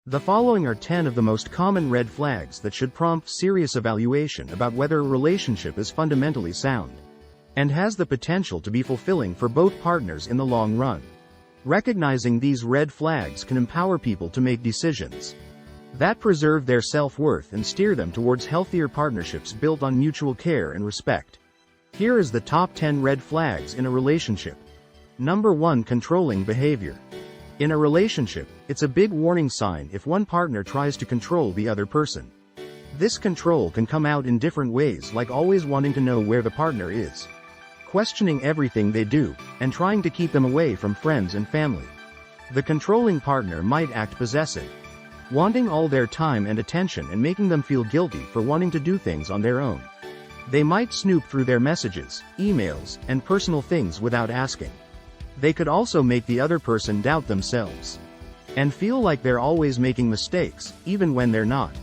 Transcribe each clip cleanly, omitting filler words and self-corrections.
The following are 10 of the most common red flags that should prompt serious evaluation about whether a relationship is fundamentally sound and has the potential to be fulfilling for both partners in the long run. Recognizing these red flags can empower people to make decisions that preserve their self-worth and steer them towards healthier partnerships built on mutual care and respect. Here is the top 10 red flags in a relationship. Number 1. Controlling behavior. In a relationship, it's a big warning sign if one partner tries to control the other person. This control can come out in different ways, like always wanting to know where the partner is, questioning everything they do, and trying to keep them away from friends and family. The controlling partner might act possessive, wanting all their time and attention and making them feel guilty for wanting to do things on their own. They might snoop through their messages, emails, and personal things without asking. They could also make the other person doubt themselves and feel like they're always making mistakes, even when they're not.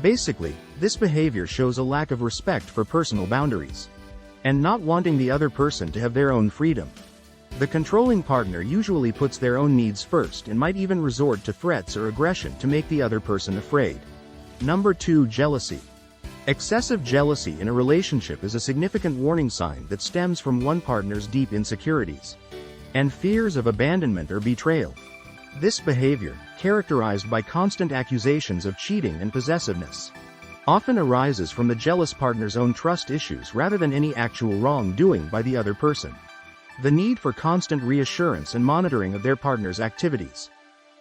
Basically, this behavior shows a lack of respect for personal boundaries and not wanting the other person to have their own freedom. The controlling partner usually puts their own needs first and might even resort to threats or aggression to make the other person afraid. Number 2. Jealousy. Excessive jealousy in a relationship is a significant warning sign that stems from one partner's deep insecurities and fears of abandonment or betrayal. This behavior, characterized by constant accusations of cheating and possessiveness, often arises from the jealous partner's own trust issues rather than any actual wrongdoing by the other person. The need for constant reassurance and monitoring of their partner's activities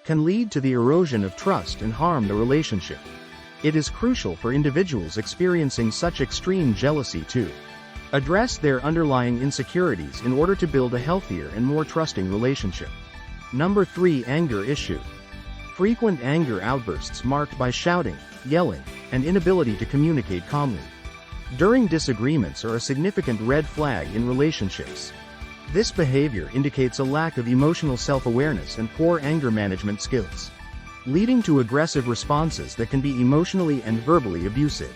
can lead to the erosion of trust and harm the relationship. It is crucial for individuals experiencing such extreme jealousy to address their underlying insecurities in order to build a healthier and more trusting relationship. Number 3. Anger issue. Frequent anger outbursts marked by shouting, yelling, and inability to communicate calmly during disagreements are a significant red flag in relationships. This behavior indicates a lack of emotional self-awareness and poor anger management skills, leading to aggressive responses that can be emotionally and verbally abusive.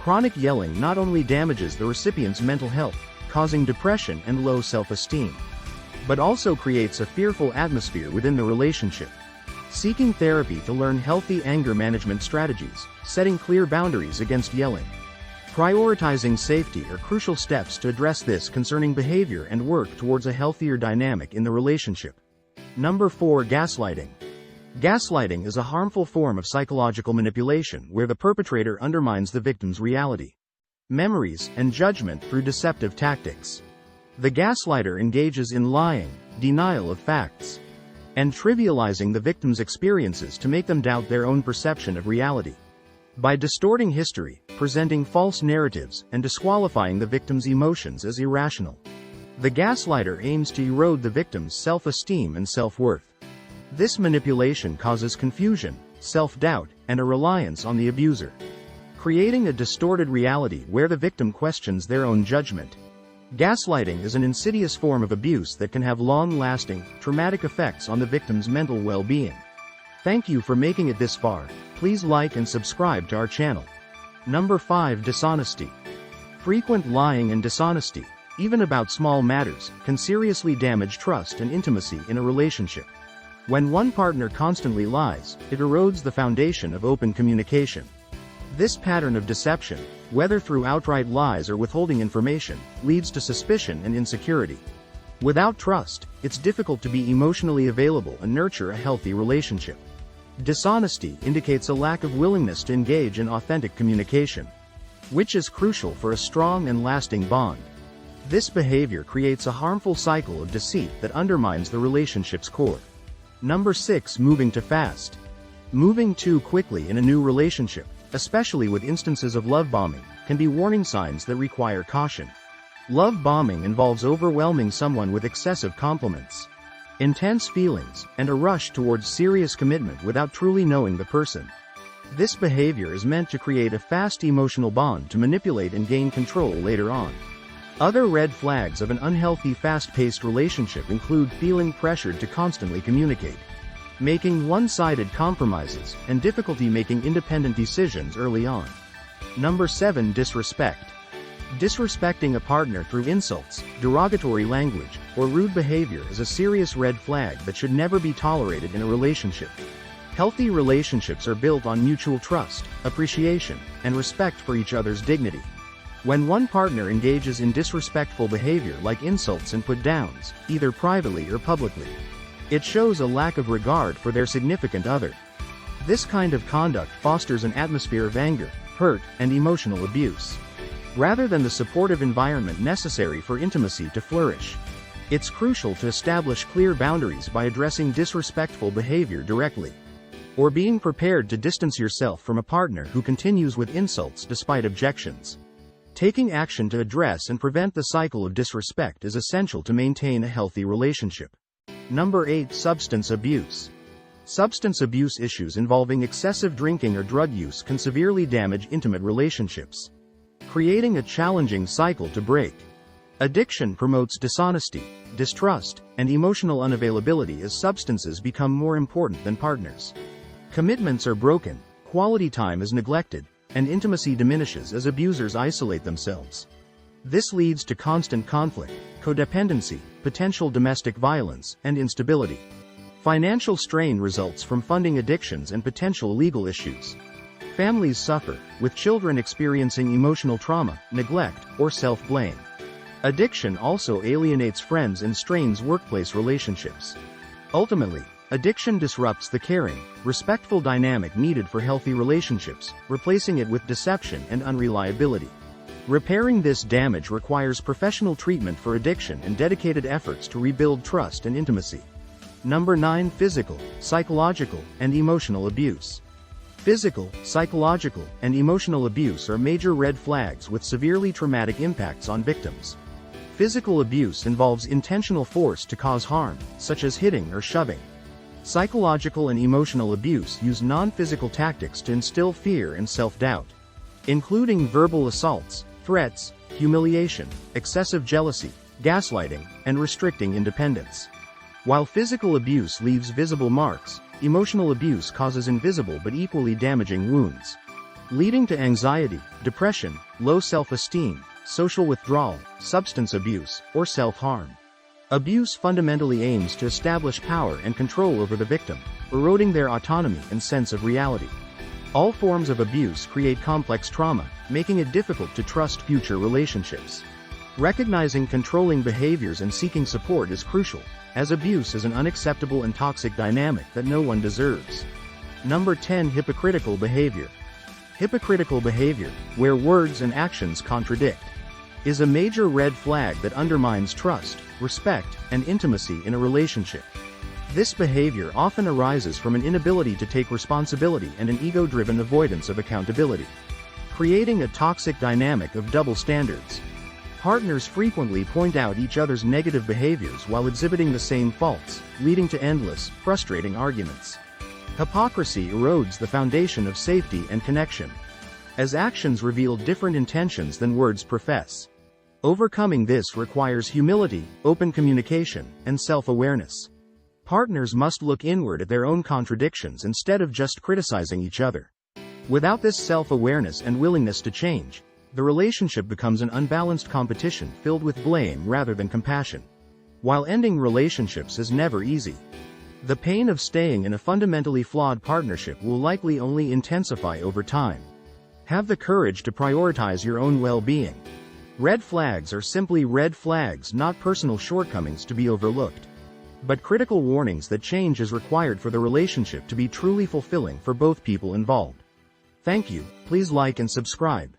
Chronic yelling not only damages the recipient's mental health, causing depression and low self-esteem, but also creates a fearful atmosphere within the relationship. Seeking therapy to learn healthy anger management strategies, setting clear boundaries against yelling, prioritizing safety are crucial steps to address this concerning behavior and work towards a healthier dynamic in the relationship. Number 4. Gaslighting. Gaslighting is a harmful form of psychological manipulation where the perpetrator undermines the victim's reality, memories, and judgment through deceptive tactics. The gaslighter engages in lying, denial of facts, and trivializing the victim's experiences to make them doubt their own perception of reality. By distorting history, presenting false narratives, and disqualifying the victim's emotions as irrational, the gaslighter aims to erode the victim's self-esteem and self-worth. This manipulation causes confusion, self-doubt, and a reliance on the abuser, creating a distorted reality where the victim questions their own judgment. Gaslighting is an insidious form of abuse that can have long-lasting, traumatic effects on the victim's mental well-being. Thank you for making it this far. Please like and subscribe to our channel. Number 5. Dishonesty. Frequent lying and dishonesty, even about small matters, can seriously damage trust and intimacy in a relationship. When one partner constantly lies, it erodes the foundation of open communication. This pattern of deception, whether through outright lies or withholding information, leads to suspicion and insecurity. Without trust, it's difficult to be emotionally available and nurture a healthy relationship. Dishonesty indicates a lack of willingness to engage in authentic communication, which is crucial for a strong and lasting bond. This behavior creates a harmful cycle of deceit that undermines the relationship's core. Number 6. Moving too fast. Moving too quickly in a new relationship, especially with instances of love bombing, can be warning signs that require caution. Love bombing involves overwhelming someone with excessive compliments, intense feelings, and a rush towards serious commitment without truly knowing the person. This behavior is meant to create a fast emotional bond to manipulate and gain control later on. Other red flags of an unhealthy fast-paced relationship include feeling pressured to constantly communicate, making one-sided compromises, and difficulty making independent decisions early on. Number 7. Disrespect. Disrespecting a partner through insults, derogatory language, or rude behavior is a serious red flag that should never be tolerated in a relationship. Healthy relationships are built on mutual trust, appreciation, and respect for each other's dignity. When one partner engages in disrespectful behavior like insults and put-downs, either privately or publicly, it shows a lack of regard for their significant other. This kind of conduct fosters an atmosphere of anger, hurt, and emotional abuse, rather than the supportive environment necessary for intimacy to flourish. It's crucial to establish clear boundaries by addressing disrespectful behavior directly, or being prepared to distance yourself from a partner who continues with insults despite objections. Taking action to address and prevent the cycle of disrespect is essential to maintain a healthy relationship. Number 8. Substance abuse. Substance abuse issues involving excessive drinking or drug use can severely damage intimate relationships, creating a challenging cycle to break. Addiction promotes dishonesty, distrust, and emotional unavailability as substances become more important than partners. Commitments are broken, quality time is neglected, and intimacy diminishes as abusers isolate themselves. This leads to constant conflict, codependency, potential domestic violence, and instability. Financial strain results from funding addictions and potential legal issues. Families suffer, with children experiencing emotional trauma, neglect, or self-blame. Addiction also alienates friends and strains workplace relationships. Ultimately, addiction disrupts the caring, respectful dynamic needed for healthy relationships, replacing it with deception and unreliability. Repairing this damage requires professional treatment for addiction and dedicated efforts to rebuild trust and intimacy. Number 9. Physical, psychological, and emotional abuse. Physical, psychological, and emotional abuse are major red flags with severely traumatic impacts on victims. Physical abuse involves intentional force to cause harm, such as hitting or shoving. Psychological and emotional abuse use non-physical tactics to instill fear and self-doubt, including verbal assaults, threats, humiliation, excessive jealousy, gaslighting, and restricting independence. While physical abuse leaves visible marks, emotional abuse causes invisible but equally damaging wounds, leading to anxiety, depression, low self-esteem, social withdrawal, substance abuse, or self-harm. Abuse fundamentally aims to establish power and control over the victim, eroding their autonomy and sense of reality. All forms of abuse create complex trauma, making it difficult to trust future relationships. Recognizing controlling behaviors and seeking support is crucial, as abuse is an unacceptable and toxic dynamic that no one deserves. Number 10. Hypocritical behavior. Hypocritical behavior, where words and actions contradict, is a major red flag that undermines trust, respect, and intimacy in a relationship. This behavior often arises from an inability to take responsibility and an ego-driven avoidance of accountability, creating a toxic dynamic of double standards. Partners frequently point out each other's negative behaviors while exhibiting the same faults, leading to endless, frustrating arguments. Hypocrisy erodes the foundation of safety and connection, as actions reveal different intentions than words profess. Overcoming this requires humility, open communication, and self-awareness. Partners must look inward at their own contradictions instead of just criticizing each other. Without this self-awareness and willingness to change, the relationship becomes an unbalanced competition filled with blame rather than compassion. While ending relationships is never easy, the pain of staying in a fundamentally flawed partnership will likely only intensify over time. Have the courage to prioritize your own well-being. Red flags are simply red flags, not personal shortcomings to be overlooked, but critical warnings that change is required for the relationship to be truly fulfilling for both people involved. Thank you. Please like and subscribe.